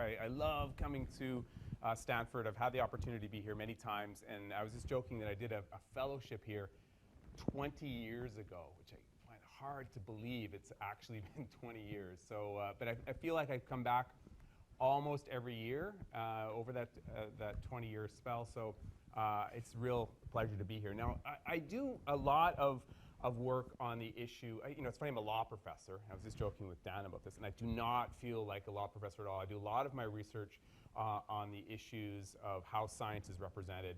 I love coming to Stanford. I've had the opportunity to be here many times, and I was just joking that I did a fellowship here 20 years ago, which I find hard to believe it's actually been 20 years. So, but I feel like I've come back almost every year over that 20-year spell. So it's a real pleasure to be here. Now, I do a lot of work on the issue. It's funny, I'm a law professor. I was just joking with Dan about this, and I do not feel like a law professor at all. I do a lot of my research on the issues of how science is represented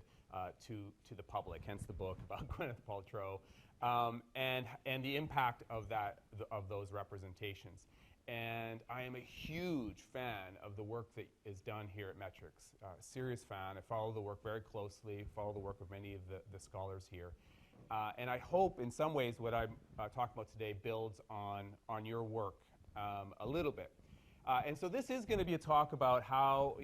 to the public, hence the book about Gwyneth Paltrow, and the impact of those representations. And I am a huge fan of the work that is done here at Metrics. Serious fan. I follow the work very closely, follow the work of many of the scholars here. And I hope in some ways what I'm talking about today builds on your work a little bit. And so this is going to be a talk about how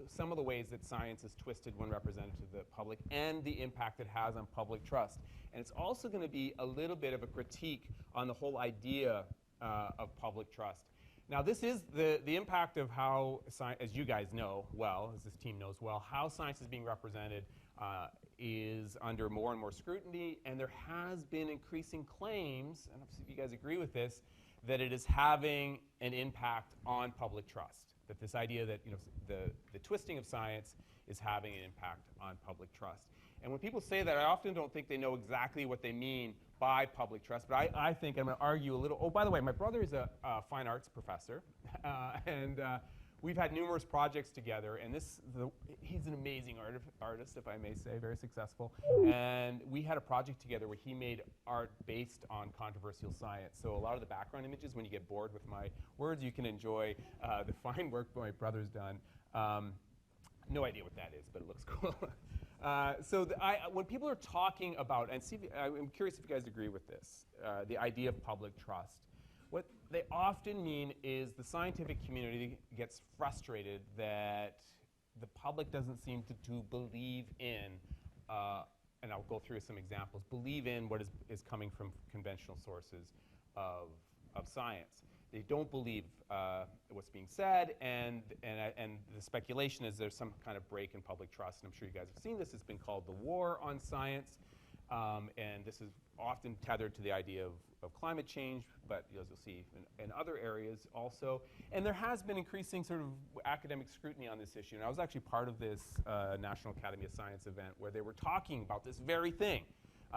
some of the ways that science is twisted when represented to the public and the impact it has on public trust. And it's also going to be a little bit of a critique on the whole idea of public trust. Now, this is the impact of how, as you guys know well, as this team knows well, how science is being represented is under more and more scrutiny, and there has been increasing claims, and if you guys agree with this, that it is having an impact on public trust. That this idea that the twisting of science is having an impact on public trust. And when people say that, I often don't think they know exactly what they mean by public trust, but I think I'm going to argue a little. Oh, by the way, my brother is a fine arts professor, and we've had numerous projects together, and he's an amazing artist, if I may say, very successful. And we had a project together where he made art based on controversial science. So a lot of the background images, when you get bored with my words, you can enjoy the fine work my brother's done. No idea what that is, but it looks cool. When people are talking about, and I'm curious if you guys agree with this, the idea of public trust, what they often mean is the scientific community gets frustrated that the public doesn't seem to believe in, and I'll go through some examples, believe in what is coming from conventional sources of science. They don't believe what's being said, and the speculation is there's some kind of break in public trust. And I'm sure you guys have seen this. It's been called the war on science, and this is often tethered to the idea of climate change, but as you'll see in other areas also. And there has been increasing sort of academic scrutiny on this issue. And I was actually part of this National Academy of Science event where they were talking about this very thing.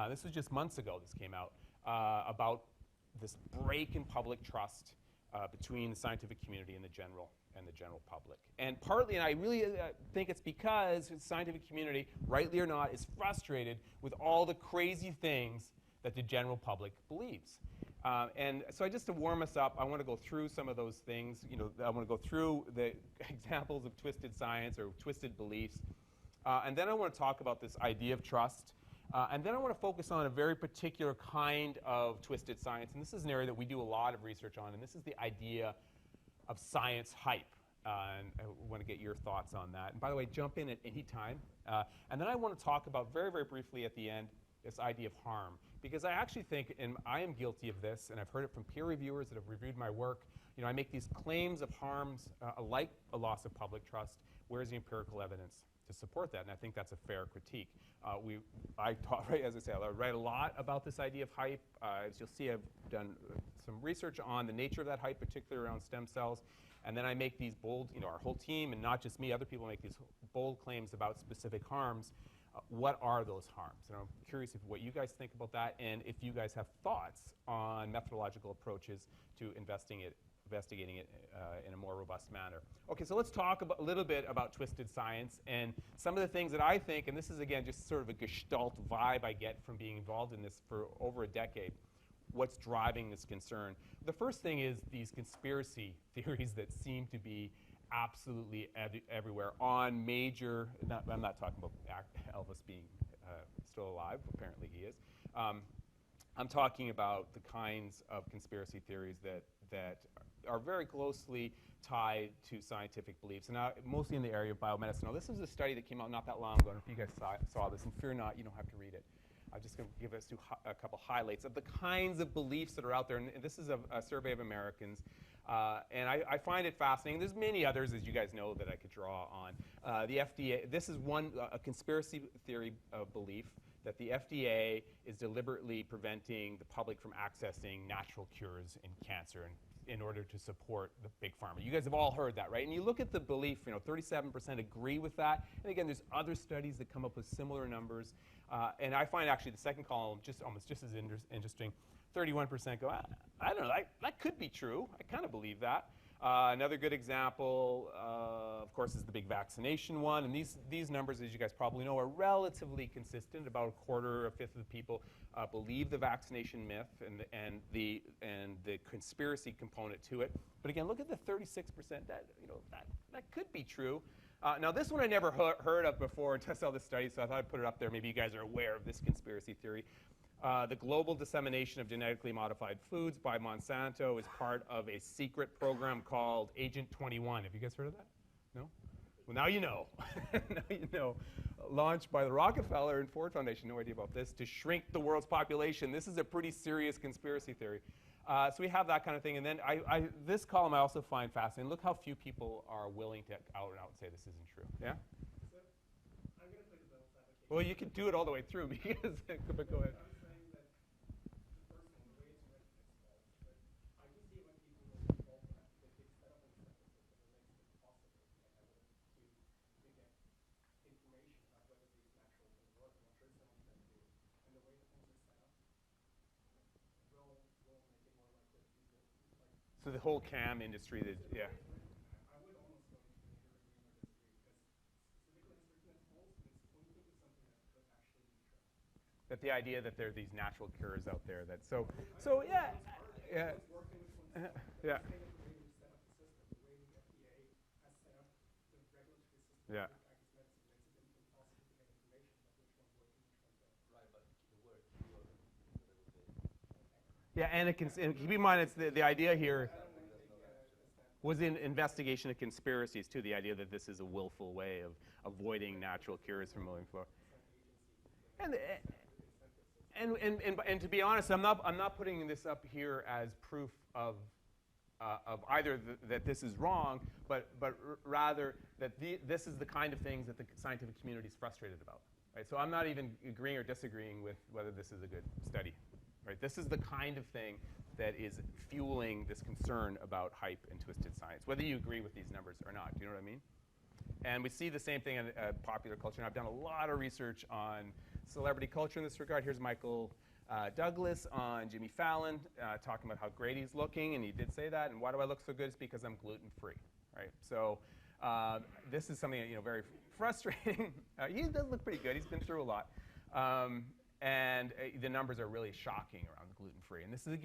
This was just months ago this came out, about this break in public trust between the scientific community and the general public. And partly, and I really think it's because the scientific community, rightly or not, is frustrated with all the crazy things that the general public believes. And so just to warm us up, I want to go through some of those things. I want to go through the examples of twisted science or twisted beliefs. And then I want to talk about this idea of trust. And then I want to focus on a very particular kind of twisted science. And this is an area that we do a lot of research on. And this is the idea of science hype. And I want to get your thoughts on that. And by the way, jump in at any time. And then I want to talk about very, very briefly at the end this idea of harm. Because I actually think, and I am guilty of this, and I've heard it from peer reviewers that have reviewed my work, I make these claims of harms like a loss of public trust. Where's the empirical evidence to support that? And I think that's a fair critique. As I say, I write a lot about this idea of hype. As you'll see, I've done some research on the nature of that hype, particularly around stem cells. And then I make these bold, our whole team, and not just me, other people make these bold claims about specific harms. What are those harms? And I'm curious what you guys think about that, and if you guys have thoughts on methodological approaches to investigating it in a more robust manner. Okay, so let's talk a little bit about twisted science and some of the things that I think, and this is again just sort of a gestalt vibe I get from being involved in this for over a decade, what's driving this concern. The first thing is these conspiracy theories that seem to be absolutely everywhere on major, I'm not talking about Elvis being still alive, apparently he is. I'm talking about the kinds of conspiracy theories that are very closely tied to scientific beliefs, and mostly in the area of biomedicine. Now, this is a study that came out not that long ago, and if you guys saw this, and fear not, you don't have to read it. I'm just going to give us a couple highlights of the kinds of beliefs that are out there, and this is a survey of Americans. And I find it fascinating. There's many others, as you guys know, that I could draw on. The FDA, this is a conspiracy theory belief that the FDA is deliberately preventing the public from accessing natural cures in cancer in order to support the big pharma. You guys have all heard that, right? And you look at the belief, 37% agree with that. And again, there's other studies that come up with similar numbers. And I find actually the second column almost just as interesting. 31% go, I don't know, that could be true. I kind of believe that. Another good example, of course, is the big vaccination one. And these numbers, as you guys probably know, are relatively consistent. About a quarter, a fifth of the people believe the vaccination myth and the conspiracy component to it. But again, look at the 36%. That could be true. Now, this one I never heard of before until I saw this study, so I thought I'd put it up there. Maybe you guys are aware of this conspiracy theory. The global dissemination of genetically modified foods by Monsanto is part of a secret program called Agent 21. Have you guys heard of that? No? Well, now you know. Now you know. Launched by the Rockefeller and Ford Foundation, no idea about this, to shrink the world's population. This is a pretty serious conspiracy theory. So we have that kind of thing. And then this column I also find fascinating. Look how few people are willing to out and out say this isn't true. Yeah? So I'm going to play the devil's advocate. Well, you can do it all the way through because, but go ahead. So the whole CAM industry, yeah. I would almost go into the agree or disagree, because specifically in certain polls, it's pointing to something that could actually be true. That the idea that there are these natural cures out there that yeah. Yeah. It's working with one Yeah. The way we set up the system, the way the FDA has set up the regulatory system Yeah. to practice medicine makes it impossible to get information about which one's working, which one's not. Right, but the word cure is a little bit. Yeah, and keep in mind, it's the idea here was in investigation of conspiracies too. The idea that this is a willful way of avoiding natural cures from moving forward. And to be honest, I'm not putting this up here as proof of either that this is wrong, but rather that this is the kind of things that the scientific community is frustrated about. Right? So I'm not even agreeing or disagreeing with whether this is a good study. Right? This is the kind of thing that is fueling this concern about hype and twisted science, whether you agree with these numbers or not. Do you know what I mean? And we see the same thing in popular culture. And I've done a lot of research on celebrity culture in this regard. Here's Michael Douglas on Jimmy Fallon talking about how great he's looking, and he did say that. And why do I look so good? It's because I'm gluten-free, right? So this is something very frustrating. He does look pretty good. He's been through a lot. And the numbers are really shocking around the gluten-free. And this is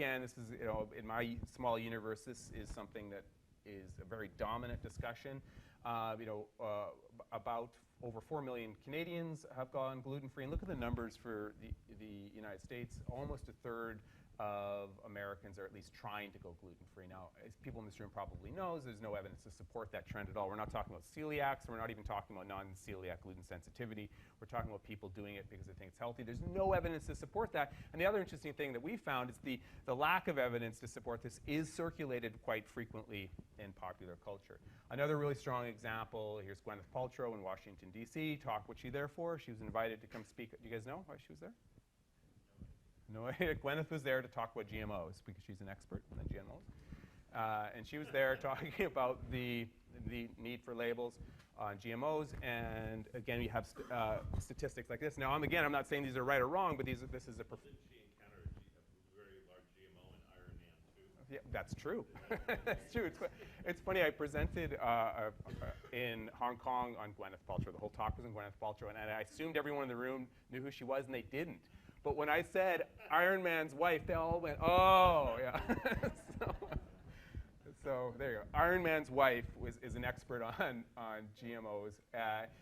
in my small universe, this is something that is a very dominant discussion. About over 4 million Canadians have gone gluten-free. And look at the numbers for the United States. Almost a third of Americans are at least trying to go gluten-free. Now, as people in this room probably know, there's no evidence to support that trend at all. We're not talking about celiacs. We're not even talking about non-celiac gluten sensitivity. We're talking about people doing it because they think it's healthy. There's no evidence to support that. And the other interesting thing that we found is the lack of evidence to support this is circulated quite frequently in popular culture. Another really strong example, here's Gwyneth Paltrow in Washington, D.C. Talk, what's she there for? She was invited to come speak. Do you guys know why she was there? No, Gwyneth was there to talk about GMOs because she's an expert in GMOs. And she was there talking about the need for labels on GMOs. And again, we have statistics like this. Now, I'm not saying these are right or wrong, but this is a... Didn't she encounter a very large GMO in Iron Man 2? Yeah, that's true. That's true. It's funny. I presented in Hong Kong on Gwyneth Paltrow. The whole talk was on Gwyneth Paltrow. And I assumed everyone in the room knew who she was, and they didn't. But when I said Iron Man's wife, they all went, oh, yeah. So there you go. Iron Man's wife is an expert on GMOs.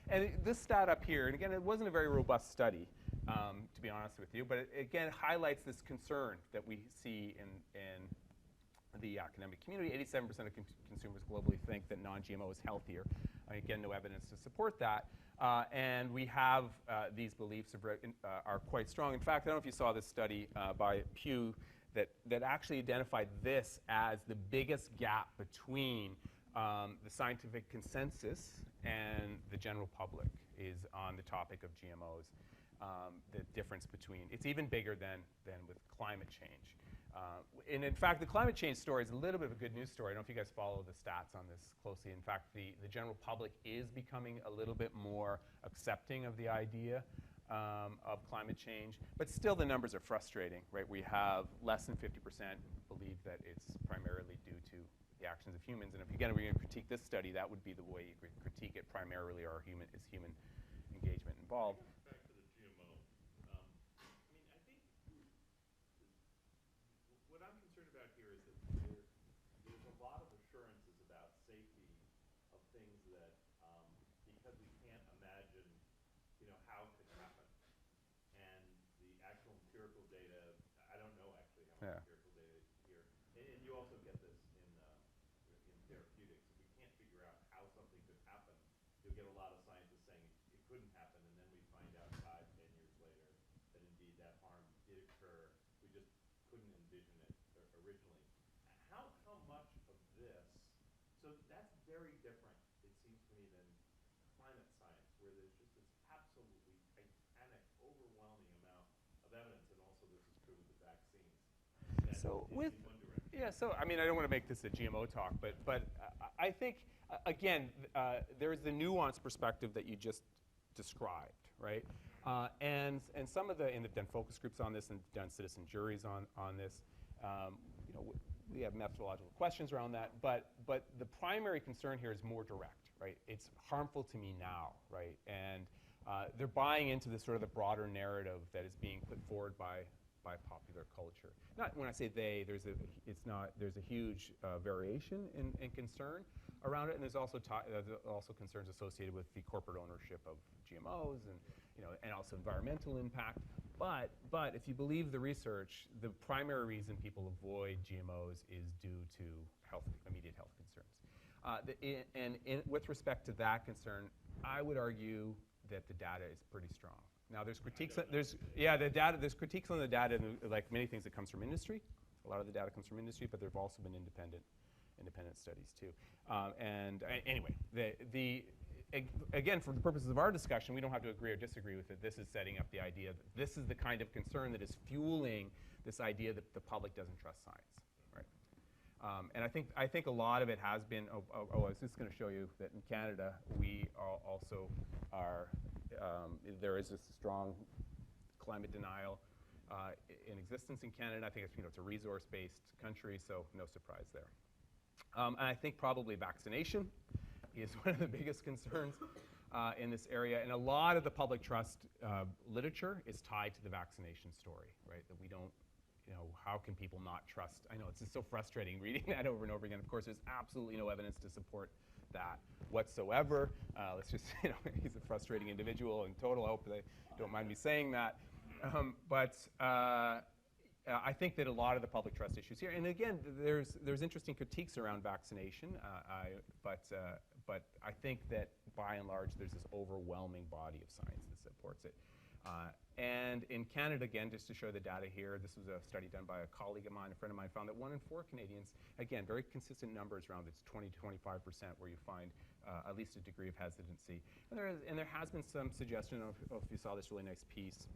And this stat up here, and again, it wasn't a very robust study, to be honest with you, but it again highlights this concern that we see in the academic community. 87% of consumers globally think that non-GMO is healthier. Again, no evidence to support that. And we have these beliefs are quite strong. In fact, I don't know if you saw this study by Pew that actually identified this as the biggest gap between the scientific consensus and the general public is on the topic of GMOs. The difference between, it's even bigger than with climate change. And in fact, the climate change story is a little bit of a good news story. I don't know if you guys follow the stats on this closely. In fact, the general public is becoming a little bit more accepting of the idea of climate change. But still, the numbers are frustrating, right? We have less than 50% believe that it's primarily due to the actions of humans. And if, again, we're going to critique this study, that would be the way you critique it primarily, or human engagement involved. Back to the GMO. I mean, I think what I'm concerned about here is that there's a lot of assurances about safety of things that, because we can't imagine, how it could happen. And the actual empirical data, I don't know actually how much empirical data here. And you also get this in therapeutics. If we can't figure out how something could happen, you'll get a lot of scientists saying it couldn't happen, and then we find out 5, 10 years later that indeed that harm did occur. We just couldn't envision it originally. How much of this, so that's very different, it seems to me, than climate science, where there's just this absolutely titanic, overwhelming amount of evidence, and also this is true with the vaccines. So so I mean, I don't want to make this a GMO talk, but I think, again, there's the nuanced perspective that you just described, right? And some of and they've done focus groups on this and done citizen juries on this. We have methodological questions around that, but the primary concern here is more direct, right? It's harmful to me now, right? And they're buying into this sort of the broader narrative that is being put forward by popular culture. Not when I say they, there's a huge variation in concern around it, and there's also concerns associated with the corporate ownership of GMOs and also environmental impact. But if you believe the research, the primary reason people avoid GMOs is due to immediate health concerns. With respect to that concern, I would argue that the data is pretty strong. Now, there's critiques. There's critiques on the data, like many things, that comes from industry. A lot of the data comes from industry, but there have also been independent studies too. Anyway, again, for the purposes of our discussion, we don't have to agree or disagree with it. This is setting up the idea that this is the kind of concern that is fueling this idea that the public doesn't trust science, right? And I think a lot of it has been. I was just going to show you that in Canada we also are. There is a strong climate denial in existence in Canada. I think it's a resource-based country, so no surprise there. And I think probably vaccination is one of the biggest concerns in this area. And a lot of the public trust literature is tied to the vaccination story, right? That we don't, how can people not trust? I know it's just so frustrating reading that over and over again. Of course, there's absolutely no evidence to support that whatsoever. Let's just, he's a frustrating individual in total. I hope they don't mind me saying that. But I think that a lot of the public trust issues here, and again, there's interesting critiques around vaccination, but I think that by and large, there's this overwhelming body of science that supports it. And in Canada, again, just to show the data here, this was a study done by a colleague of mine, a friend of mine, found that 1 in 4 Canadians, again, very consistent numbers around it's 20 to 25% where you find at least a degree of hesitancy. And there has been some suggestion of if you saw this really nice piece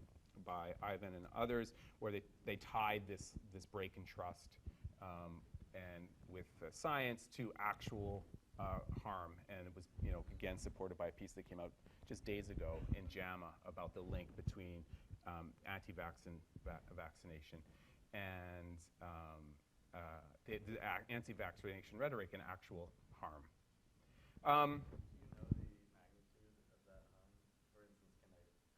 by Ivan and others where they tied this break in trust and with science to actual harm, and it was again supported by a piece that came out just days ago in JAMA about the link between anti-vaccination and the anti-vaccination rhetoric and actual harm. Do you know the magnitude of that harm? For instance,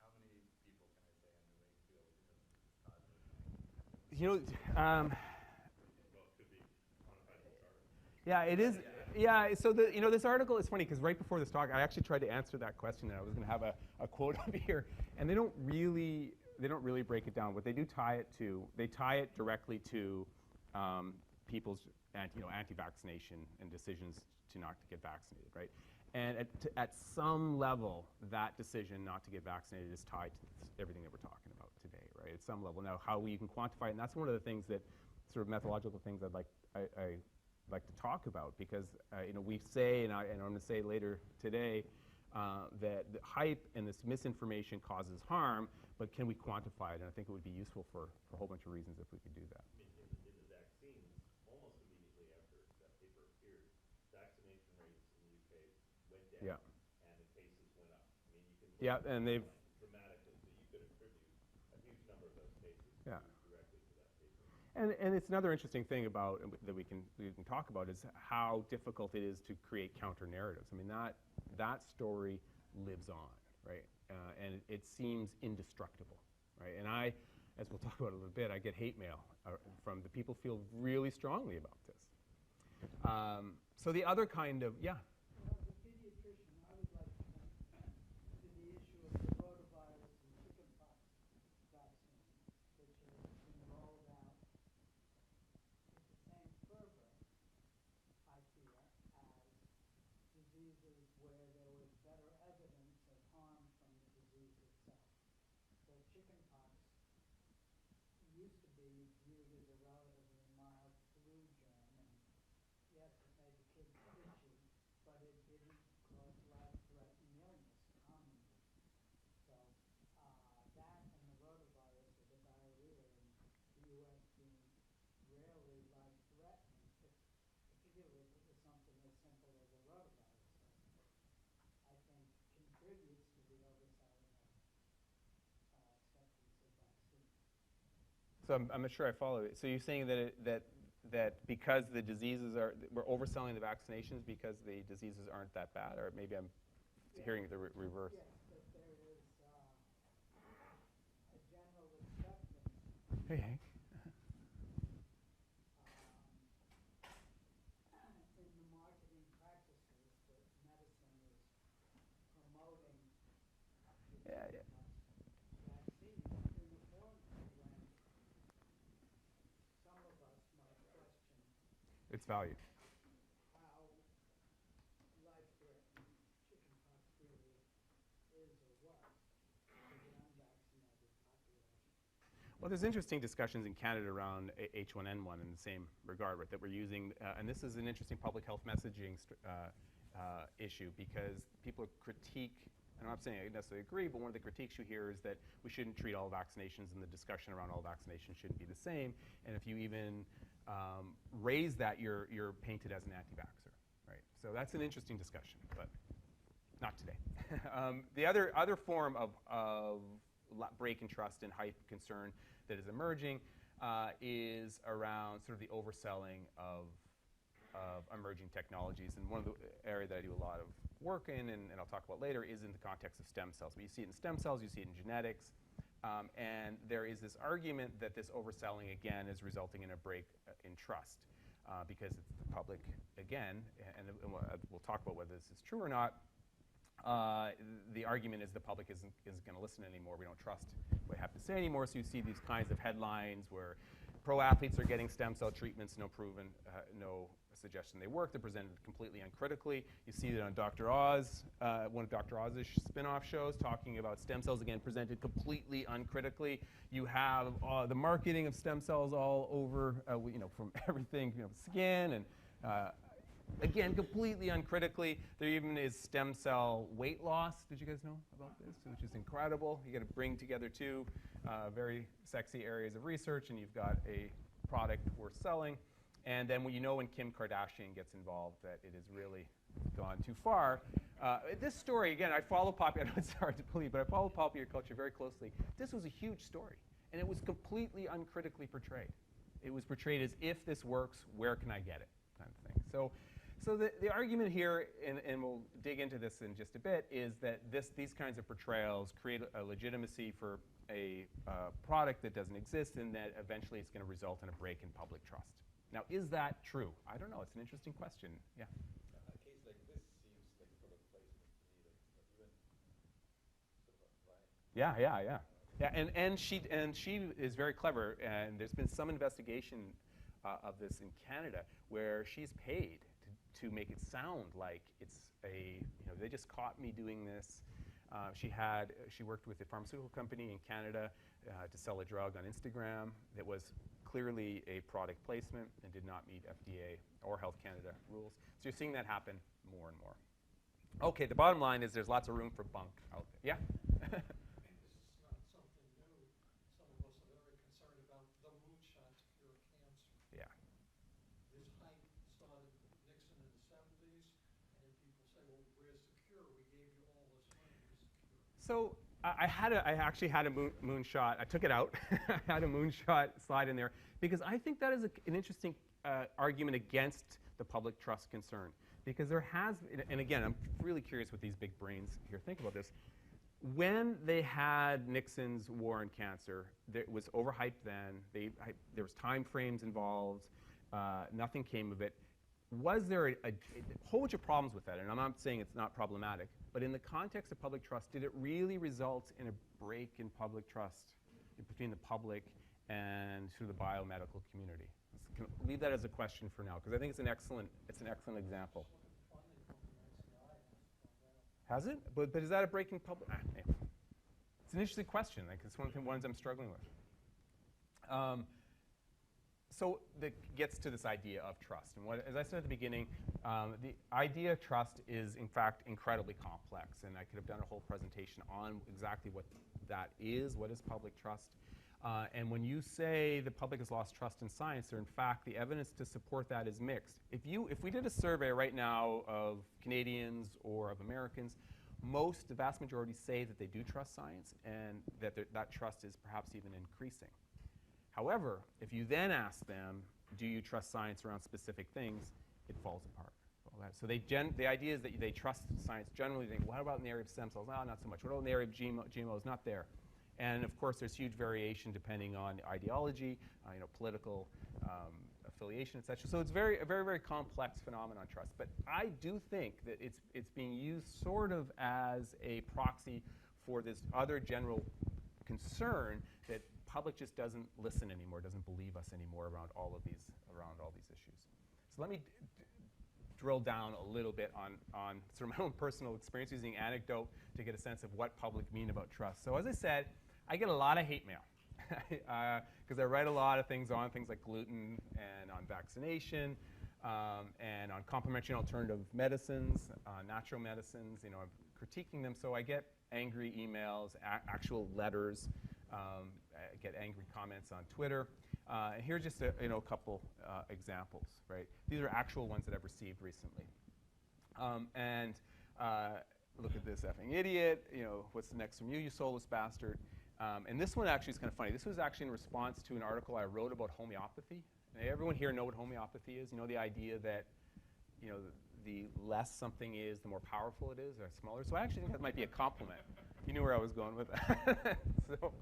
how many people can I say on the Wakefield because it's causing? Well, it could be quantified in this article. Yeah, it is. Yeah, so this article is funny because right before this talk, I actually tried to answer that question, and I was going to have a quote up here, and they don't really break it down. What they do tie it directly to people's anti-vaccination and decisions to not to get vaccinated, right? And at some level, that decision not to get vaccinated is tied to everything that we're talking about today, right? At some level. Now, how you can quantify it, and that's one of the things that sort of methodological things I like to talk about, because we say, and I'm going to say later today, that the hype and this misinformation causes harm, but can we quantify it? And I think it would be useful for a whole bunch of reasons if we could do that. In the vaccines, almost immediately after that paper appeared, vaccination rates in the UK went down, and the cases went up. I mean, you can look and they've dramatically, so you could attribute a huge number of those cases directly to that paper. And it's another interesting thing about that we can talk about is how difficult it is to create counter narratives. I mean, that story lives on, right? And it seems indestructible, right? And as we'll talk about a little bit, I get hate mail from the people who feel really strongly about this. So the other kind of, Well, as a pediatrician, I would like to come to the issue of the rotavirus and chickenpox vaccine, which has been rolled out with the same fervor, I fear, as diseases where there was better evidence of harm from the disease itself. So chickenpox used to be viewed as a relatively mild flu germ, and yes, it made the kids itchy, but it didn't cause life-threatening illness commonly. So that and the rotavirus, or the diarrhea in the U.S. being rarely life-threatening, particularly if it was something as simple as a rotavirus, I think contributes to the overselling of acceptance of vaccine. so I'm not sure I follow it. So you're saying that because the diseases we're overselling the vaccinations because the diseases aren't that bad, or maybe I'm hearing the reverse. Yes, that there is a general acceptance Hey, Hank. in the marketing practices that medicine is promoting the Yeah. vaccine uniformly, when some of us might question It's value. how life-threatening chickenpox really is or was to the unvaccinated population. Well, there's interesting discussions in Canada around H1N1 in the same regard, right, that we're using, and this is an interesting public health messaging issue, because people critique, and I'm not saying I necessarily agree, but one of the critiques you hear is that we shouldn't treat all vaccinations, and the discussion around all vaccinations shouldn't be the same, and if you even raise that, you're painted as an anti-vaxxer, right? So that's an interesting discussion, but not today. The other form of break in trust and hype concern that is emerging is around sort of the overselling of emerging technologies. And one of the area that I do a lot of work in, and I'll talk about later, is in the context of stem cells. But you see it in stem cells, you see it in genetics, and there is this argument that this overselling, again, is resulting in a break in trust because it's the public, again, and we'll talk about whether this is true or not. The argument is the public isn't going to listen anymore. We don't trust what I have to say anymore. So you see these kinds of headlines where pro athletes are getting stem cell treatments, no proven, no suggestion they work. They're presented completely uncritically. You see that on Dr. Oz, one of Dr. Oz's spin-off shows, talking about stem cells, again, presented completely uncritically. You have the marketing of stem cells all over, from everything, skin and again, completely uncritically. There even is stem cell weight loss. Did you guys know about this? Which is incredible. You got to bring together two very sexy areas of research, and you've got a product worth selling. And then when Kim Kardashian gets involved, that it has really gone too far. This story, again, I follow popular. I know it's hard to believe, but I follow popular culture very closely. This was a huge story, and it was completely uncritically portrayed. It was portrayed as, if this works, where can I get it, kind of thing. So the argument here, and we'll dig into this in just a bit, is that these kinds of portrayals create a legitimacy for a product that doesn't exist, and that eventually it's going to result in a break in public trust. Now, is that true? I don't know. It's an interesting question. Yeah. A case like this seems like product placement to me, like even sort of right. Yeah, and she is very clever, and there's been some investigation of this in Canada where she's paid to make it sound like it's they just caught me doing this. She worked with a pharmaceutical company in Canada to sell a drug on Instagram that was clearly a product placement and did not meet FDA or Health Canada rules. So you're seeing that happen more and more. Okay, the bottom line is there's lots of room for bunk out there. Yeah? This is not something new. Some of us are very concerned about the moonshot to cure cancer. Yeah. This hype started with Nixon in the 70s, and then people say, well, where's the cure? We gave you all this money. Where's the cure? So I actually had a moonshot. I took it out. I had a moonshot slide in there because I think that is an interesting argument against the public trust concern. Because there has, and again, I'm really curious what these big brains here think about this. When they had Nixon's war on cancer, it was overhyped then. There was time frames involved. Nothing came of it. Was there a whole bunch of problems with that? And I'm not saying it's not problematic. But in the context of public trust, did it really result in a break in public trust between the public and sort of the biomedical community? Let's leave that as a question for now, because I think it's an excellent example. Has it? But is that a break in public? Anyway. It's an interesting question. Like, it's one of the ones I'm struggling with. So that gets to this idea of trust. And as I said at the beginning, the idea of trust is, in fact, incredibly complex. And I could have done a whole presentation on exactly what that is. What is public trust? And when you say the public has lost trust in science, or in fact, the evidence to support that is mixed. If we did a survey right now of Canadians or of Americans, the vast majority say that they do trust science and that that trust is perhaps even increasing. However, if you then ask them, do you trust science around specific things, it falls apart. So the idea is that they trust science generally. They think, what about in the area of stem cells? No, not so much. What about in the area of GMOs? Not there. And of course, there's huge variation depending on ideology, political affiliation, et cetera. So it's a very, very complex phenomenon, trust. But I do think that it's being used sort of as a proxy for this other general concern that public just doesn't listen anymore, doesn't believe us anymore around all of these issues. So let me drill down a little bit on sort of my own personal experience using anecdote to get a sense of what public mean about trust. So as I said, I get a lot of hate mail because I write a lot of things on things like gluten and on vaccination and on complementary and alternative medicines, natural medicines. I'm critiquing them, so I get angry emails, actual letters. I get angry comments on Twitter. And here's just a couple examples, right? These are actual ones that I've received recently. Look at this effing idiot. What's the next from you, you soulless bastard? And this one actually is kind of funny. This was actually in response to an article I wrote about homeopathy. Now, everyone here know what homeopathy is? The idea that the less something is, the more powerful it is, or smaller. So I actually think that might be a compliment. You knew where I was going with that. So,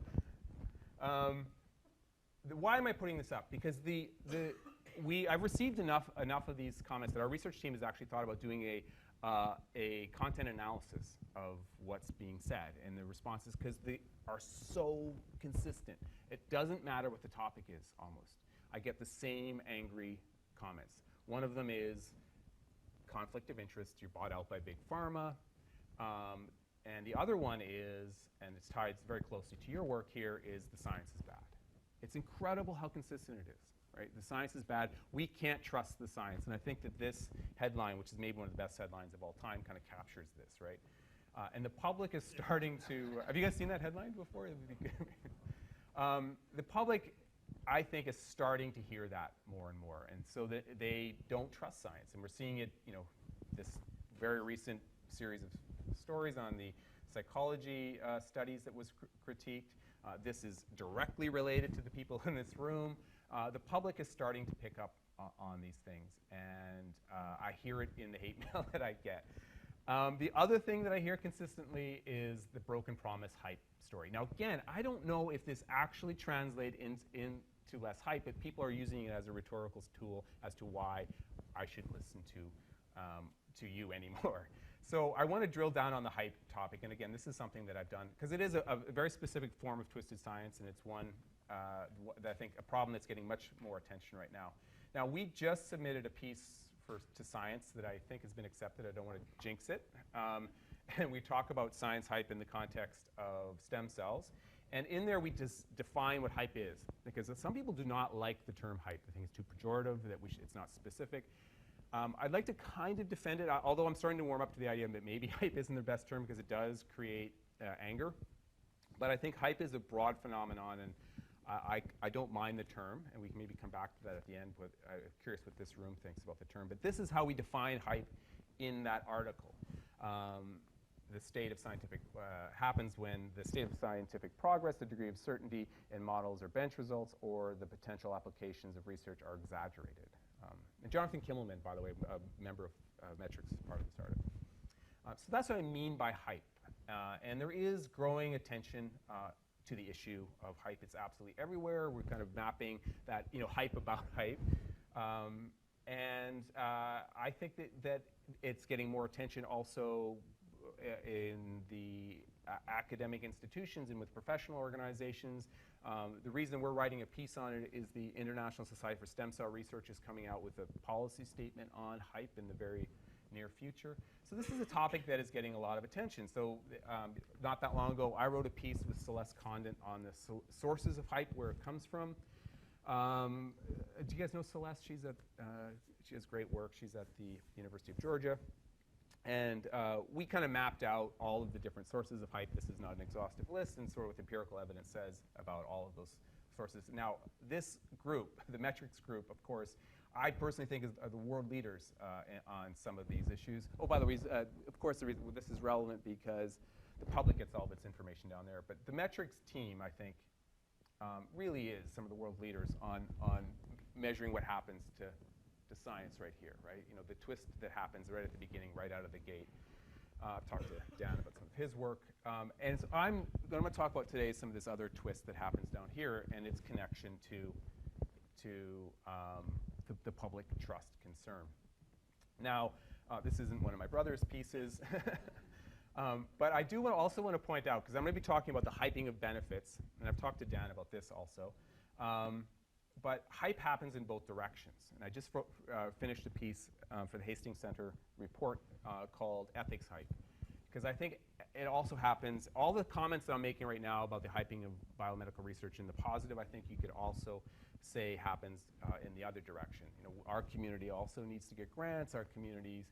why am I putting this up? Because I've received enough of these comments that our research team has actually thought about doing a content analysis of what's being said and the responses, because they are so consistent. It doesn't matter what the topic is, almost. I get the same angry comments. One of them is conflict of interest. You're bought out by big pharma. And the other one is, and it's tied very closely to your work here, is the science is bad. It's incredible how consistent it is, right? The science is bad. We can't trust the science. And I think that this headline, which is maybe one of the best headlines of all time, kind of captures this, right? And the public is starting to, have you guys seen that headline before? The public, I think, is starting to hear that more and more. And so that they don't trust science. And we're seeing it, this very recent series of stories on the psychology studies that was critiqued. This is directly related to the people in this room. The public is starting to pick up on these things, and I hear it in the hate mail that I get. The other thing that I hear consistently is the broken promise hype story. Now, again, I don't know if this actually translates into less hype, but people are using it as a rhetorical tool as to why I should listen to you anymore. So I want to drill down on the hype topic. And again, this is something that I've done, because it is a very specific form of twisted science, and it's one that I think a problem that's getting much more attention right now. Now, we just submitted a piece to Science that I think has been accepted. I don't want to jinx it. And we talk about science hype in the context of stem cells. And in there, we just define what hype is, because some people do not like the term hype. They think it's too pejorative, that it's not specific. I'd like to kind of defend it, although I'm starting to warm up to the idea that maybe hype isn't the best term because it does create anger. But I think hype is a broad phenomenon, and I don't mind the term, and we can maybe come back to that at the end. But I'm curious what this room thinks about the term. But this is how we define hype in that article. The state of scientific happens when the state of scientific progress, the degree of certainty in models or bench results, or the potential applications of research are exaggerated. And Jonathan Kimmelman, by the way, a member of Metrics, is part of this article. So that's what I mean by hype. And there is growing attention to the issue of hype. It's absolutely everywhere. We're kind of mapping that, hype about hype. And I think that it's getting more attention also in the academic institutions and with professional organizations. The reason we're writing a piece on it is the International Society for Stem Cell Research is coming out with a policy statement on hype in the very near future. So this is a topic that is getting a lot of attention. So not that long ago, I wrote a piece with Celeste Condon on the sources of hype, where it comes from. Do you guys know Celeste? She has great work. She's at the University of Georgia. And we kind of mapped out all of the different sources of hype. This is not an exhaustive list, and sort of what empirical evidence says about all of those sources. Now, this group, the Metrics group, of course, I personally think are the world leaders on some of these issues. Oh, by the way, of course, this is relevant because the public gets all of its information down there. But the Metrics team, I think, really is some of the world leaders on measuring what happens to science right here, right? The twist that happens right at the beginning, right out of the gate. I've talked to Dan about some of his work. And so I'm going to talk about today some of this other twist that happens down here and its connection to the public trust concern. Now, this isn't one of my brother's pieces. But I do also want to point out, because I'm going to be talking about the hyping of benefits, and I've talked to Dan about this also. But hype happens in both directions. And I just finished a piece for the Hastings Center report called Ethics Hype. Because I think it also happens, all the comments that I'm making right now about the hyping of biomedical research in the positive, I think you could also say happens in the other direction. Our community also needs to get grants. Our community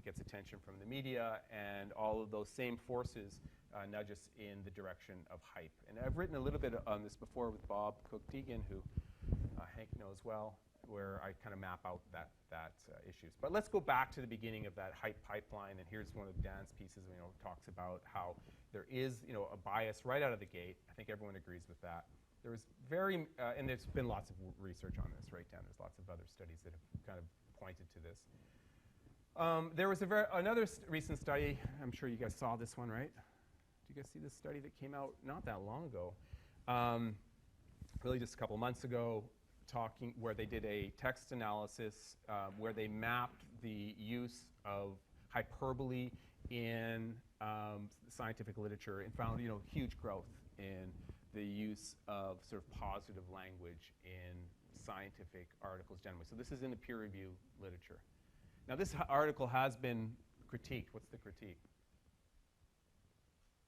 gets attention from the media. And all of those same forces nudge us in the direction of hype. And I've written a little bit on this before with Bob Cook-Deegan, who Hank knows well, where I kind of map out that issues. But let's go back to the beginning of that hype pipeline, and here's one of Dan's pieces. Talks about how there is a bias right out of the gate. I think everyone agrees with that. There was and there's been lots of research on this, right, Dan? There's lots of other studies that have kind of pointed to this. There was another recent study. I'm sure you guys saw this one, right? Did you guys see this study that came out not that long ago? Really just a couple months ago, where they did a text analysis where they mapped the use of hyperbole in scientific literature and found huge growth in the use of sort of positive language in scientific articles generally. So this is in the peer review literature. Now this article has been critiqued. What's the critique?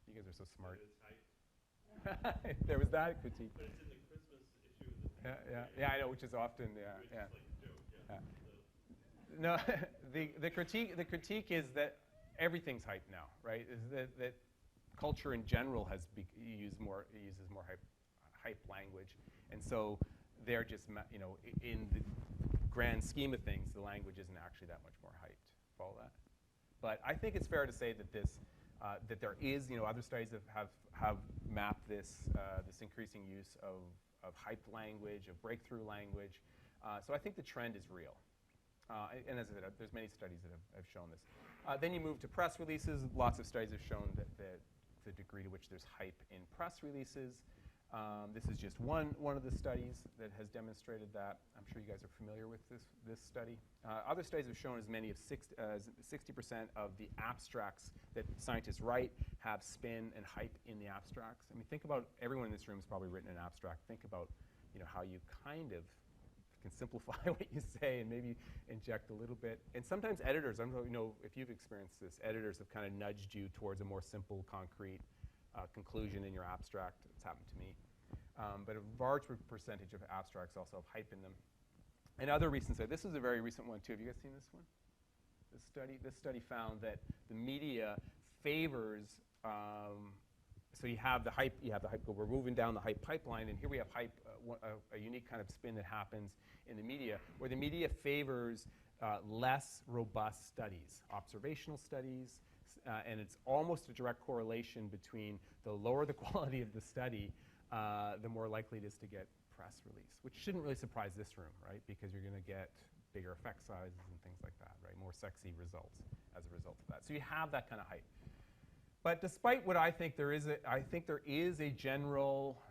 You guys are so smart. There was that critique. But it's in the Christmas issue of the Yeah, I know, which is often, Which is like a joke, yeah. No, the critique is that everything's hype now, right? Is that culture in general uses more hype language, and so they're just in the grand scheme of things, the language isn't actually that much more hyped. Follow that? But I think it's fair to say that that there is other studies that have mapped this increasing use of hyped language, of breakthrough language. So I think the trend is real. And as I said, there's many studies that have shown this. Then you move to press releases. Lots of studies have shown that the degree to which there's hype in press releases. This is just one of the studies that has demonstrated that. I'm sure you guys are familiar with this study. Other studies have shown as many as 60% of the abstracts that scientists write have spin and hype in the abstracts. I mean, think about, everyone in this room has probably written an abstract. Think about how you kind of can simplify what you say and maybe inject a little bit. And sometimes editors, I don't know if you've experienced this, editors have kind of nudged you towards a more simple, concrete conclusion in your abstract. It's happened to me. But a large percentage of abstracts also have hype in them. And other recent studies, this is a very recent one too. Have you guys seen this one? This study found that the media favors, so you have the hype, we're moving down the hype pipeline, and here we have hype, a unique kind of spin that happens in the media, where the media favors less robust studies, observational studies, and it's almost a direct correlation between the lower the quality of the study, the more likely it is to get press release, which shouldn't really surprise this room, right? Because you're going to get bigger effect sizes and things like that, right? More sexy results as a result of that. So you have that kind of hype. But despite what I think there is a general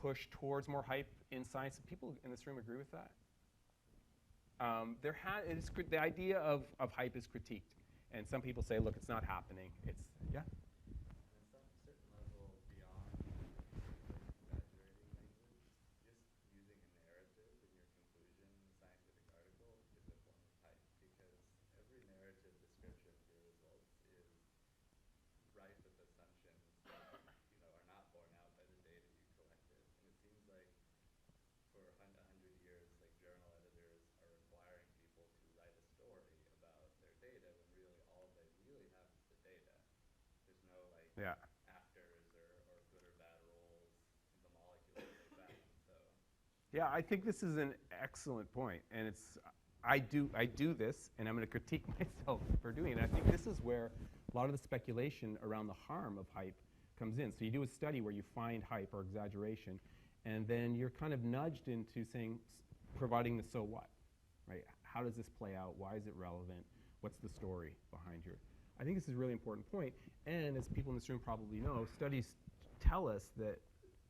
push towards more hype in science. People in this room agree with that? The idea of hype is critiqued, and some people say, look, it's not happening. It's, yeah? And at some certain level beyond exaggerating language, just using a narrative in your conclusion in a scientific article is a form of hype, because every narrative description of your results is rife with assumptions that are not borne out by the data you collected. And it seems like for 100 years, like journal editors are requiring people to write a story about their data when really all they really have is the data. There's no actors or good or bad roles in the molecules they found. So yeah, I think this is an excellent point, and I do this, and I'm going to critique myself for doing it. I think this is where a lot of the speculation around the harm of hype comes in. So you do a study where you find hype or exaggeration, and then you're kind of nudged into providing the so what, right? How does this play out? Why is it relevant? What's the story behind your? I think this is a really important point, and as people in this room probably know, studies tell us that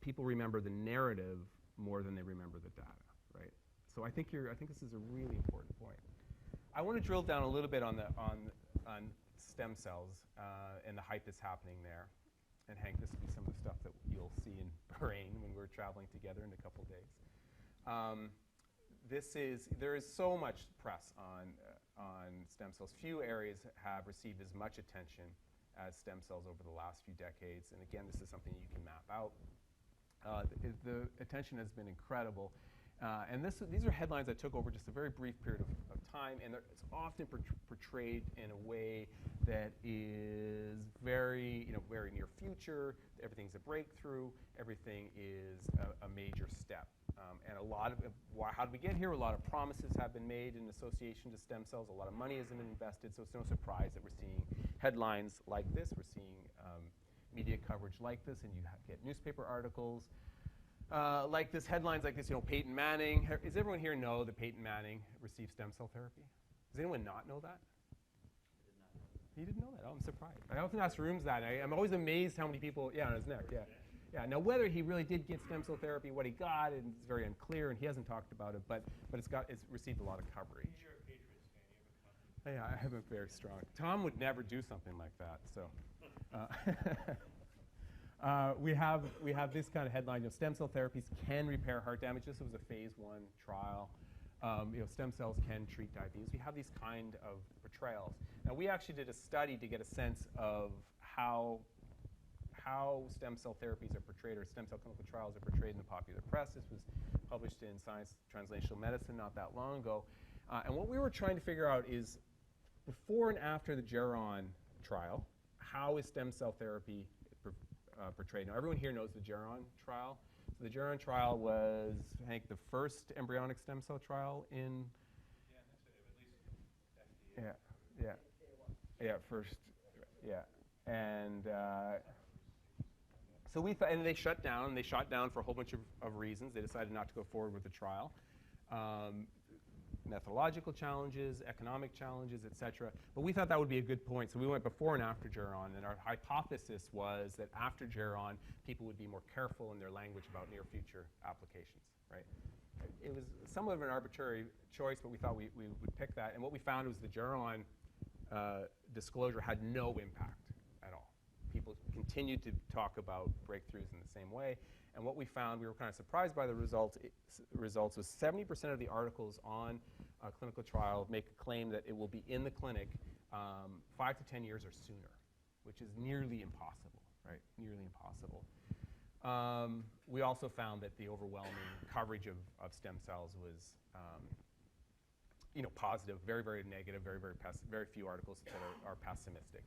people remember the narrative more than they remember the data, right? So I think this is a really important point. I want to drill down a little bit on stem cells and the hype that's happening there. And Hank, this will be some of the stuff that you'll see in Bahrain when we're traveling together in a couple days. There is so much press on stem cells. Few areas have received as much attention as stem cells over the last few decades. And again, this is something you can map out. The attention has been incredible. And these are headlines that took over just a very brief period of time, and it's often portrayed in a way that is very near future. Everything's a breakthrough. Everything is a major step. And a lot of how did we get here? A lot of promises have been made in association to stem cells. A lot of money has been invested. So it's no surprise that we're seeing headlines like this. We're seeing media coverage like this, and you get newspaper articles. Like this, headlines like this, Peyton Manning. Does everyone here know that Peyton Manning received stem cell therapy? Does anyone not know that? I did not know that. You didn't know that? Oh, I'm surprised. I often ask rooms that. I'm always amazed how many people, on his neck, yeah. Now, whether he really did get stem cell therapy, what he got, it's very unclear, and he hasn't talked about it, but it's received a lot of coverage. You're a Patriots fan. You have a confidence. Yeah, I have a very strong. Tom would never do something like that, so. We have this kind of headline, stem cell therapies can repair heart damage. This was a phase 1 trial. Stem cells can treat diabetes. We have these kind of portrayals. Now, we actually did a study to get a sense of how stem cell therapies are portrayed, or stem cell clinical trials are portrayed in the popular press. This was published in Science Translational Medicine not that long ago. And what we were trying to figure out is, before and after the Geron trial, how is stem cell therapy portrayed? Now, everyone here knows the Geron trial. So the Geron trial was, I think, the first embryonic stem cell trial in. Yeah, I think so. At least FDA. Yeah, first. Yeah, and so and they shut down. They shut down for a whole bunch of reasons. They decided not to go forward with the trial. Methodological challenges, economic challenges, et cetera. But we thought that would be a good point. So we went before and after Geron, and our hypothesis was that after Geron, people would be more careful in their language about near future applications, right? It was somewhat of an arbitrary choice, but we thought we would pick that. And what we found was the Geron disclosure had no impact at all. People continued to talk about breakthroughs in the same way. And what we found, we were kind of surprised by the results was 70% of the articles on a clinical trial make a claim that it will be in the clinic 5 to 10 years or sooner. which is nearly impossible, right? Nearly impossible. We also found that the overwhelming coverage of stem cells was, positive, very, very negative, very few articles that are pessimistic.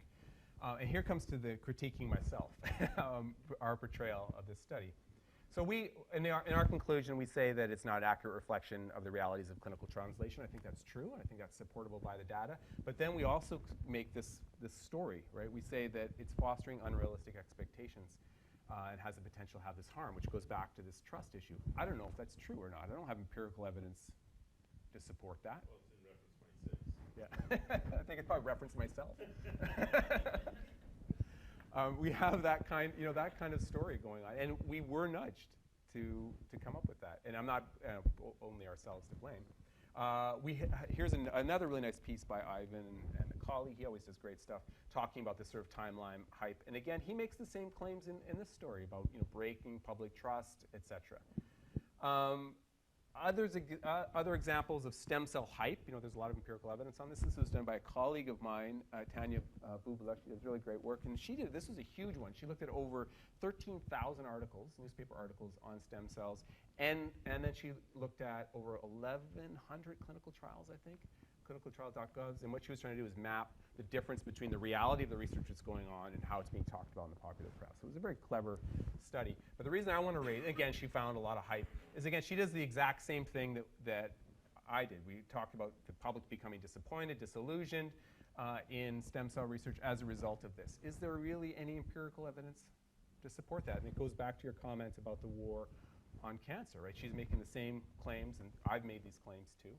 And here comes to the critiquing myself, our portrayal of this study. So in our conclusion, we say that it's not an accurate reflection of the realities of clinical translation. I think that's true, and I think that's supportable by the data. But then we also make this story, right? We say that it's fostering unrealistic expectations and has the potential to have this harm, which goes back to this trust issue. I don't know if that's true or not. I don't have empirical evidence to support that. Well, it's in reference 26. Yeah, I think it's probably referenced myself. We have that kind of story going on, and we were nudged to come up with that. And I'm not only ourselves to blame. Here's another really nice piece by Ivan and a colleague. He always does great stuff, talking about this sort of timeline hype. And again, he makes the same claims in this story about breaking public trust, etc. Other examples of stem cell hype, there's a lot of empirical evidence on this. This was done by a colleague of mine, Tanya Bubala. She does really great work. And this was a huge one. She looked at over 13,000 articles, newspaper articles on stem cells. And then she looked at over 1,100 clinical trials, I think, clinicaltrials.gov. And what she was trying to do is map the difference between the reality of the research that's going on and how it's being talked about in the popular press. So it was a very clever study. But the reason I want to raise, again, she found a lot of hype, is again, she does the exact same thing that I did. We talked about the public becoming disappointed, disillusioned in stem cell research as a result of this. Is there really any empirical evidence to support that? And it goes back to your comments about the war on cancer, right? She's making the same claims, and I've made these claims too.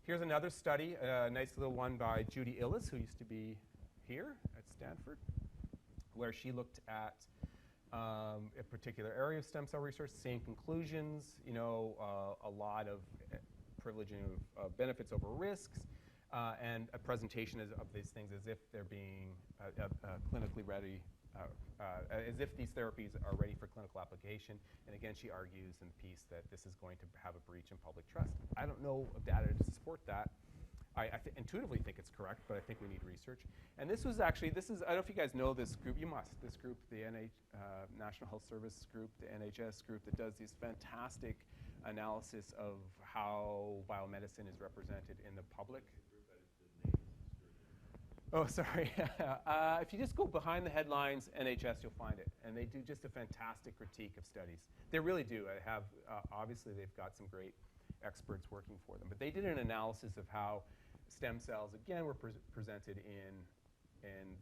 Here's another study, a nice little one by Judy Illes, who used to be here at Stanford, where she looked at a particular area of stem cell research, same conclusions, a lot of privileging of benefits over risks, and a presentation of these things as if they're being clinically ready, as if these therapies are ready for clinical application. And again, she argues in the piece that this is going to have a breach in public trust. I don't know of data to support that. I intuitively think it's correct, but I think we need research. And this is, I don't know if you guys know this group. You must. This group, the National Health Service group, the NHS group, that does these fantastic analysis of how biomedicine is represented in the public. Oh, sorry. If you just go behind the headlines, NHS, you'll find it. And they do just a fantastic critique of studies. They really do. Obviously, they've got some great experts working for them. But they did an analysis of how stem cells, again, were presented in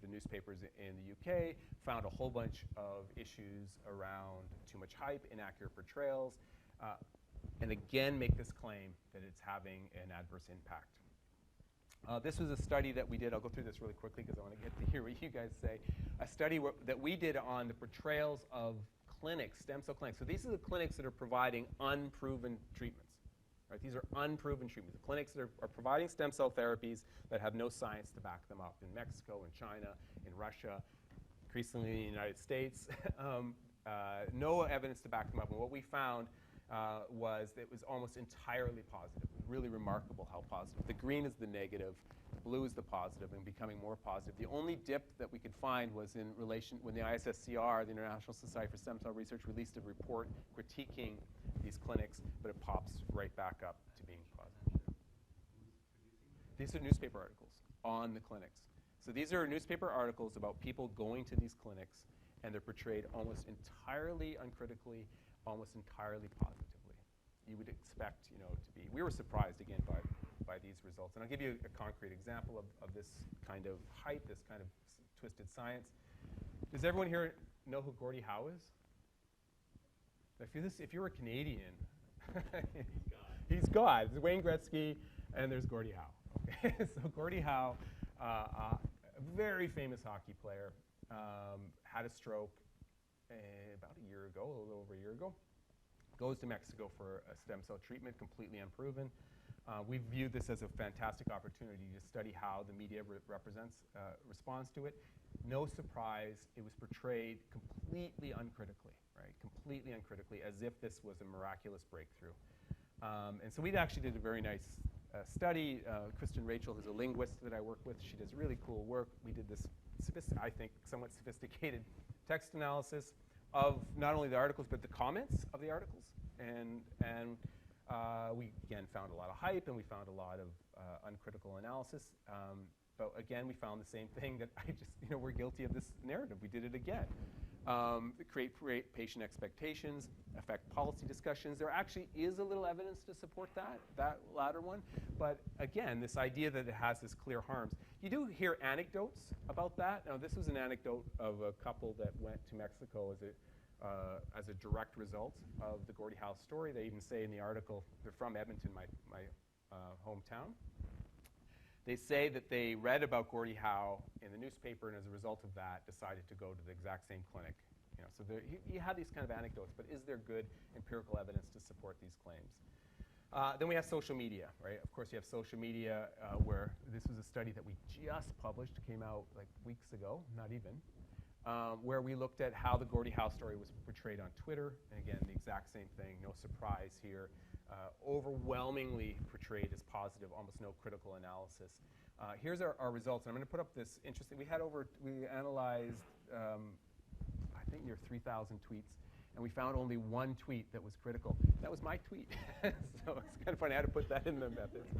the newspapers in the UK, found a whole bunch of issues around too much hype, inaccurate portrayals, and again make this claim that it's having an adverse impact. This was a study that we did. I'll go through this really quickly because I want to get to hear what you guys say. A study that we did on the portrayals of clinics, stem cell clinics. So these are the clinics that are providing unproven treatments. Right? These are unproven treatments. The clinics that are providing stem cell therapies that have no science to back them up in Mexico, in China, in Russia, increasingly in the United States. No evidence to back them up. And what we found was that it was almost entirely positive. Really remarkable how positive. The green is the negative, the blue is the positive, and becoming more positive. The only dip that we could find was in relation when the ISSCR, the International Society for Stem Cell Research, released a report critiquing these clinics, but it pops right back up to being positive. These are newspaper articles on the clinics. So these are newspaper articles about people going to these clinics, and they're portrayed almost entirely uncritically, almost entirely positively. You would expect, to be. We were surprised again by these results, and I'll give you a concrete example of this kind of hype, this kind of twisted science. Does everyone here know who Gordie Howe is? If you're a Canadian, he's God. There's Wayne Gretzky, and there's Gordie Howe. Okay, so Gordie Howe, a very famous hockey player, had a stroke about a year ago, a little over a year ago. Goes to Mexico for a stem cell treatment, completely unproven. We viewed this as a fantastic opportunity to study how the media responds to it. No surprise, it was portrayed completely uncritically, right? Completely uncritically, as if this was a miraculous breakthrough. And so we actually did a very nice study. Kristen Rachel, who's a linguist that I work with, she does really cool work. We did this, I think, somewhat sophisticated text analysis of not only the articles, but the comments of the articles. And we, again, found a lot of hype, and we found a lot of uncritical analysis. But again, we found the same thing, that we're guilty of this narrative. We did it again. Create patient expectations, affect policy discussions. There actually is a little evidence to support that latter one. But again, this idea that it has this clear harms. You do hear anecdotes about that. Now, this was an anecdote of a couple that went to Mexico as a direct result of the Gordie Howe story. They even say in the article, they're from Edmonton, my hometown. They say that they read about Gordie Howe in the newspaper, and as a result of that, decided to go to the exact same clinic. So you have these kind of anecdotes, but is there good empirical evidence to support these claims? Then we have social media, right? Of course, you have social media where this was a study that we just published, came out like weeks ago, not even, where we looked at how the Gordie Howe story was portrayed on Twitter. And again, the exact same thing, no surprise here. Overwhelmingly portrayed as positive, almost no critical analysis. Here's our results. And I'm going to put up this interesting, we analyzed, I think near 3,000 tweets, and we found only one tweet that was critical. That was my tweet. So it's kind of funny, I had to put that in the methods.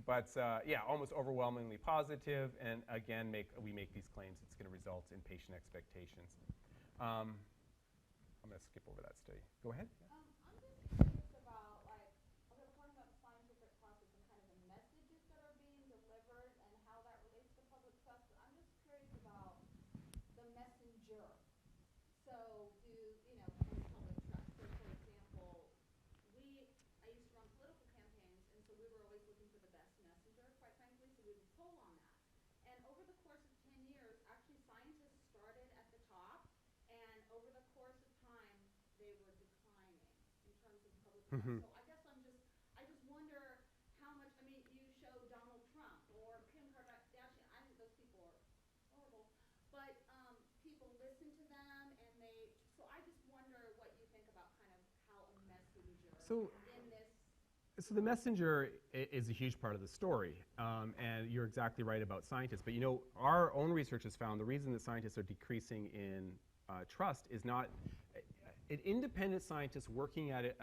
But yeah, almost overwhelmingly positive, and again, we make these claims it's going to result in patient expectations. I'm going to skip over that study. Go ahead. Yeah. I'm just curious about, like, okay, we're talking about the scientific process and kind of the messages that are being delivered and how that relates to public trust. But I'm just curious about the messenger. So and public trust. So, for example, I used to run political campaigns, and so we were always looking for the best messenger, quite frankly, so we would poll on that. And over the course of 10 years, actually scientists started at the top, and over the course of time, they were declining in terms of public trust. Mm-hmm. So I guess I just wonder how much, you show Donald Trump or Kim Kardashian, I think those people are horrible, but people listen to them, and so I just wonder what you think about kind of how a messenger in this. So the messenger is a huge part of the story, and you're exactly right about scientists. But our own research has found the reason that scientists are decreasing in trust is not an independent scientist working at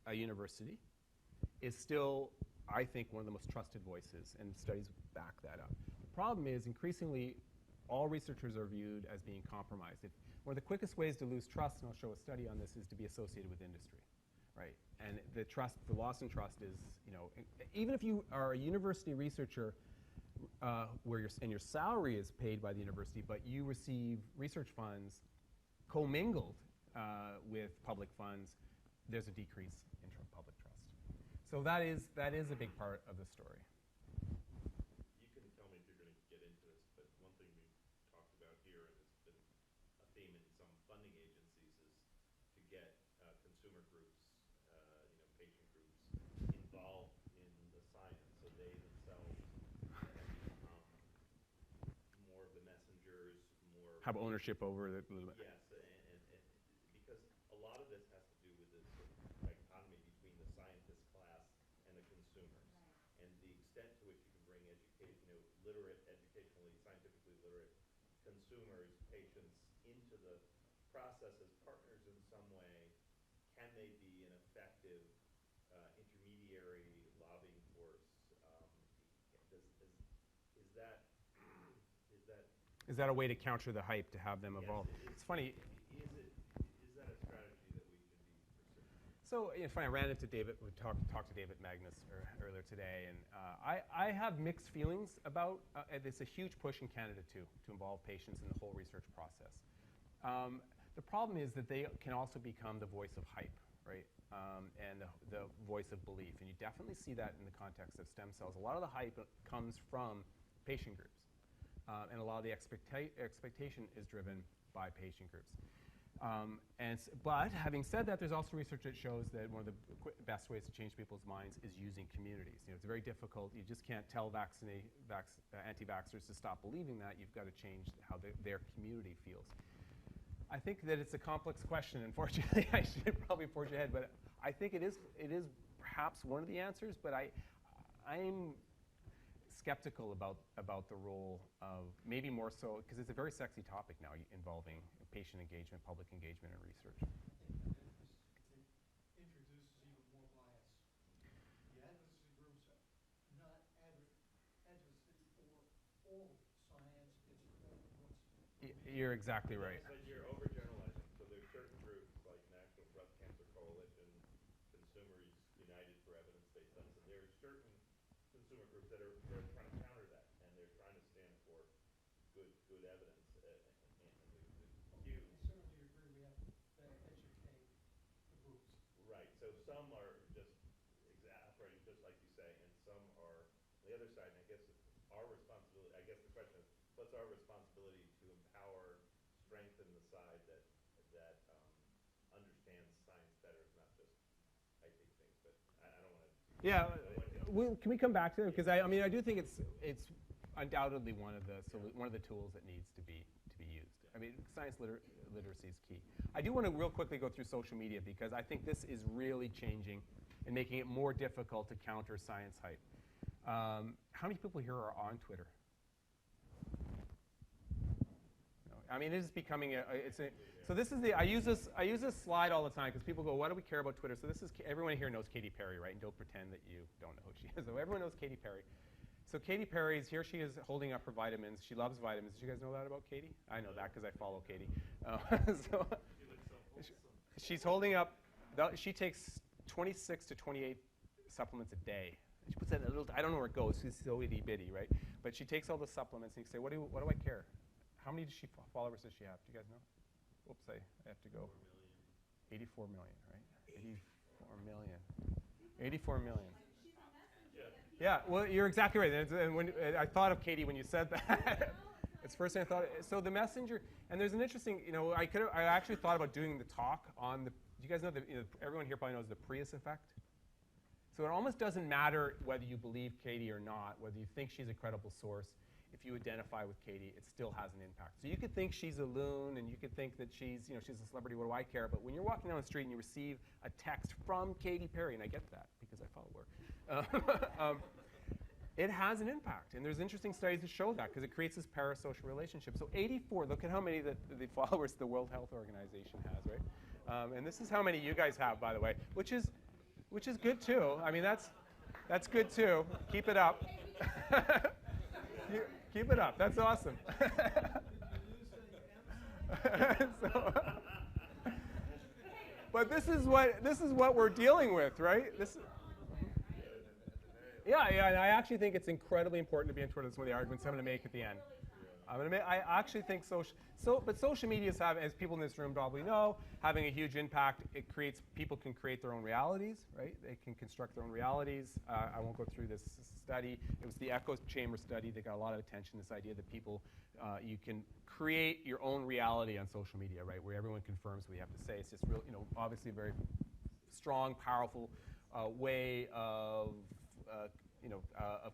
a university is still, I think, one of the most trusted voices, and studies back that up. The problem is increasingly all researchers are viewed as being compromised. One of the quickest ways to lose trust, and I'll show a study on this, is to be associated with industry. Right, and the loss in trust is, even if you are a university researcher where your salary is paid by the university, but you receive research funds commingled with public funds, there's a decrease in public trust. So that is a big part of the story. You can tell me if you're going to get into this, but one thing we talked about here, and it's been a theme in some funding agencies, is to get consumer groups, patient groups involved in the science, so they themselves can become more of the messengers, more Have ownership over the. Yes, and because a lot of this has to do with this sort of dichotomy between the scientist class and the consumers, Right. and the extent to which you can bring literate, educationally, scientifically literate consumers, patients into the process as partners in some way. Can they be an effective intermediary lobbying force? Is that a way to counter the hype, to have them evolve? Yes, It's funny. Is that a strategy that we should be pursuing? So it's funny, I ran into David, we talked to David Magnus earlier today, and I have mixed feelings about, it's a huge push in Canada too, to involve patients in the whole research process. The problem is that they can also become the voice of hype, right? And the voice of belief, and you definitely see that in the context of stem cells. A lot of the hype comes from patient groups, and a lot of the expectation is driven by patient groups. But having said that, there's also research that shows that one of the best ways to change people's minds is using communities. It's very difficult. You just can't tell anti-vaxxers to stop believing that. You've got to change how their community feels. I think that it's a complex question. Unfortunately, I should probably forge ahead, but I think it is perhaps one of the answers, but I'm skeptical about the role of, maybe more so, because it's a very sexy topic now involving patient engagement, public engagement, and research. It introduces even more bias. The advocacy groups are not advocacy for all science, it's for what's... You're exactly right. But you're overgeneralizing. So there's certain groups like National Breast Cancer Coalition, Consumers United for Evidence-Based Medicine. There are certain consumer groups that are they're trying to counter that, and they're trying to stand for good evidence and the cues. I certainly agree we have to educate the groups. Right. So some are just exasperating, just like you say, and some are the other side. And I guess our responsibility. I guess the question is, what's our responsibility to empower, strengthen the side that understands science better, not just hyping things. But I don't want to. Yeah. Can we come back to it? Because I mean, I do think it's undoubtedly one of the tools that needs to be used. I mean, science literacy is key. I do want to real quickly go through social media, because I think this is really changing and making it more difficult to counter science hype. How many people here are on Twitter? No. I mean, it is becoming so this is I use this slide all the time, because people go, why do we care about Twitter? So this is, everyone here knows Katy Perry, right? And don't pretend that you don't know who she is. So everyone knows Katy Perry. So Katy Perry's here. She is holding up her vitamins. She loves vitamins. Do you guys know that about Katy? I know that because I follow Katy. So she's holding up. She takes 26 to 28 supplements a day. She puts that in a little. I don't know where it goes. She's so itty bitty, right? But she takes all the supplements, and you say, what do I care? How many followers does she have? Do you guys know? Oops, I have to go. 84 million, right? 84 million. 84 million. Yeah, well, you're exactly right. And when I thought of Katy when you said that, it's the first thing I thought. So the messenger, and there's an interesting, I actually thought about doing the talk on the. Do you guys know that everyone here probably knows the Prius Effect? So it almost doesn't matter whether you believe Katy or not, whether you think she's a credible source. If you identify with Katy, it still has an impact. So you could think she's a loon, and you could think that she's a celebrity. What do I care? But when you're walking down the street and you receive a text from Katy Perry, and I get that because I follow her, it has an impact. And there's interesting studies that show that, because it creates this parasocial relationship. So 84. Look at how many the followers the World Health Organization has, right? And this is how many you guys have, by the way, which is good too. I mean, that's good too. Keep it up. Keep it up. That's awesome. But this is what we're dealing with, right? Yeah, and I actually think it's incredibly important to be on Twitter. That's one of the arguments I'm going to make at the end. I actually think but social media is as people in this room probably know, having a huge impact. People can create their own realities, right? They can construct their own realities. I won't go through this study. It was the echo chamber study that got a lot of attention. This idea that people, you can create your own reality on social media, right? Where everyone confirms what you have to say. It's just real, obviously a very strong, powerful way of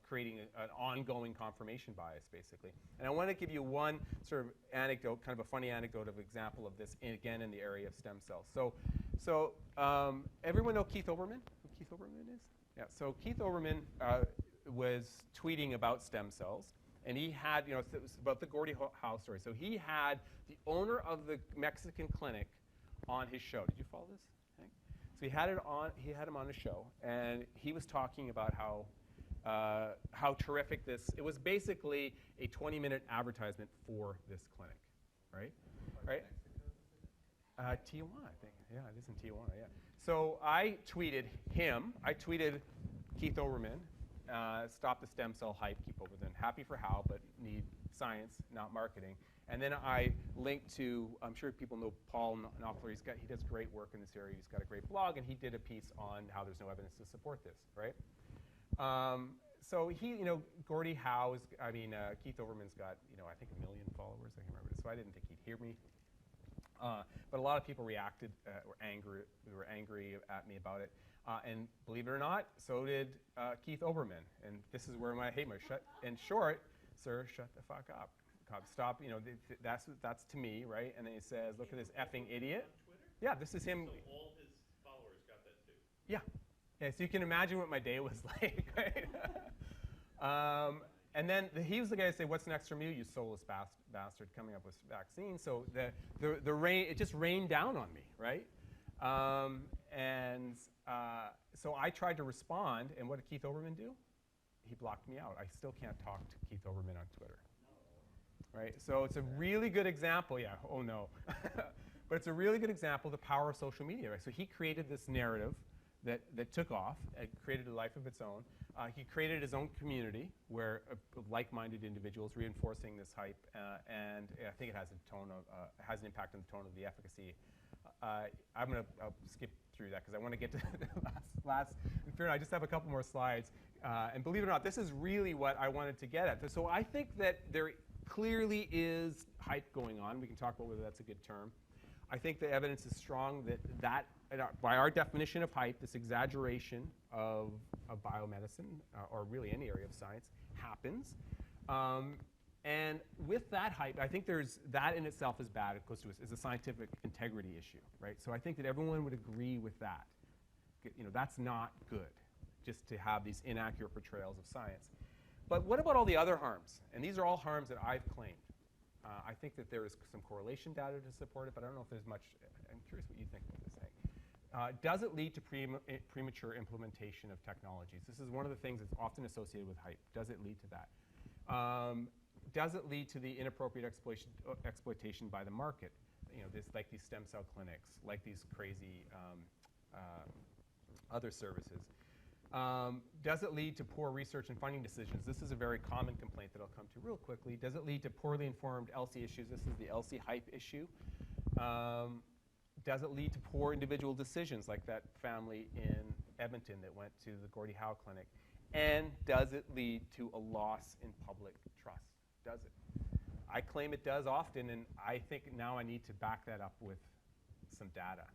creating an ongoing confirmation bias, basically. And I want to give you one sort of anecdote, kind of a funny anecdote of example of this, again, in the area of stem cells. So everyone know Keith Olbermann? Who Keith Olbermann is? Yeah, so Keith Olbermann was tweeting about stem cells, and he had, it was about the Gordie Howe story. So he had the owner of the Mexican clinic on his show. Did you follow this? Okay. So he had him on his show, and he was talking about how terrific it was basically a 20-minute advertisement for this clinic, right? Tijuana, I think. Yeah, it is in Tijuana, yeah. So I tweeted Keith Olbermann, stop the stem cell hype, keep Olbermann. Happy for Howe, but need science, not marketing. And then I linked to, I'm sure people know Paul Knopfler. He does great work in this area. He's got a great blog, and he did a piece on how there's no evidence to support this, right? So Gordie Howe Keith Olbermann's got, I think 1 million followers. I can't remember it. So I didn't think he'd hear me. But a lot of people reacted, were angry at me about it. And believe it or not, so did Keith Olbermann. And this is where in short, sir, shut the fuck up. Stop, that's to me, right? And then he says, look at this effing idiot. On Twitter? Yeah, this is him. So all his followers got that too? Yeah. Yeah, so you can imagine what my day was like, right? And then he was the guy to say, "What's next from you, you soulless bastard, coming up with vaccines?" So the rain, it just rained down on me, right? So I tried to respond, and what did Keith Olbermann do? He blocked me out. I still can't talk to Keith Olbermann on Twitter. Right? So it's a really good example. Yeah, oh no. But it's a really good example of the power of social media. Right? So he created this narrative that took off and created a life of its own. He created his own community where like-minded individuals reinforcing this hype, and I think it has has an impact on the tone of the efficacy. I'm going to skip through that because I want to get to the last. In fairness, I just have a couple more slides. And believe it or not, this is really what I wanted to get at. So I think that there clearly is hype going on. We can talk about whether that's a good term. I think the evidence is strong that by our definition of hype, this exaggeration of biomedicine, or really any area of science, happens. And with that hype, I think that in itself is bad. It goes to is a scientific integrity issue, right? So I think that everyone would agree with that. That's not good, just to have these inaccurate portrayals of science. But what about all the other harms? And these are all harms that I've claimed. I think that there is some correlation data to support it, but I don't know if there's much. I'm curious what you think about this thing. Does it lead to premature implementation of technologies? This is one of the things that's often associated with hype. Does it lead to that? Does it lead to the inappropriate exploitation by the market? Like these stem cell clinics, like these crazy other services. Does it lead to poor research and funding decisions? This is a very common complaint that I'll come to real quickly. Does it lead to poorly informed LC issues? This is the LC hype issue. Does it lead to poor individual decisions, like that family in Edmonton that went to the Gordie Howe clinic? And does it lead to a loss in public trust? Does it? I claim it does often, and I think now I need to back that up with some data.